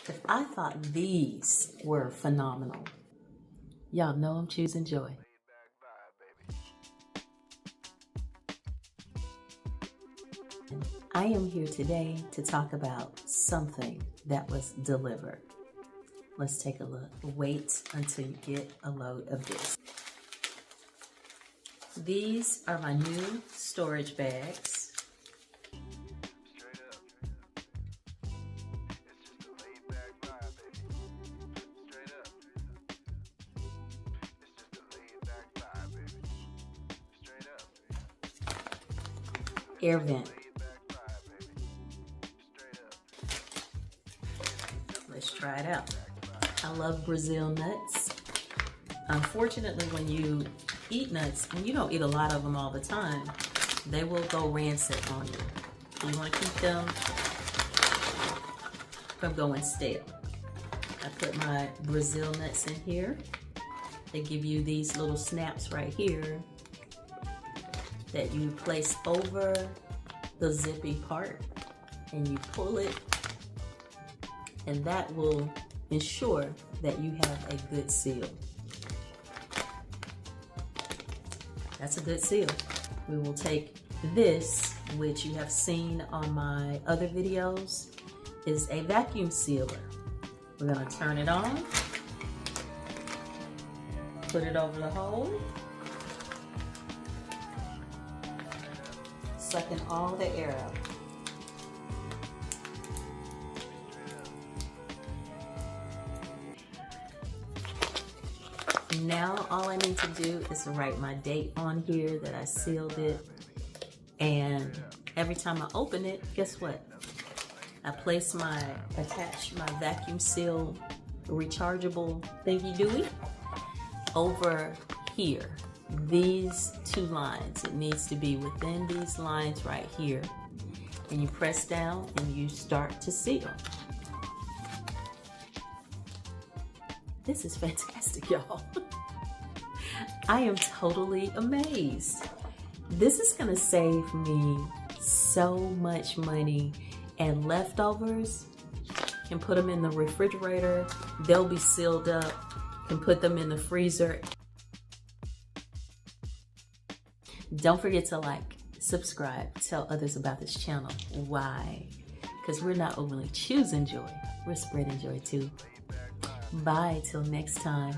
If I thought these were phenomenal, y'all know I'm choosing joy. I am here today to talk about something that was delivered. Let's take a look. Wait until you get a load of this. These are my new storage bags. Air vent. Let's try it out. I love Brazil nuts. Unfortunately, when you eat nuts, and you don't eat a lot of them all the time, they will go rancid on you. You want to keep them from going stale. I put my Brazil nuts in here. They give you these little snaps right here that you place over the zippy part, and you pull it, and that will ensure that you have a good seal. That's a good seal. We will take this, which you have seen on my other videos, is a vacuum sealer. We're gonna turn it on, put it over the hole, sucking all the air out. Now all I need to do is write my date on here that I sealed it, and every time I open it, guess what? I attach my vacuum seal rechargeable thingy dooey over here. These two lines, it needs to be within these lines right here, and you press down and you start to seal. This is fantastic, y'all. I am totally amazed. This is gonna save me so much money, and leftovers, can put them in the refrigerator. They'll be sealed up, can put them in the freezer. Don't forget to like, subscribe, tell others about this channel. Why? Because we're not only choosing joy, we're spreading joy too. Bye till next time.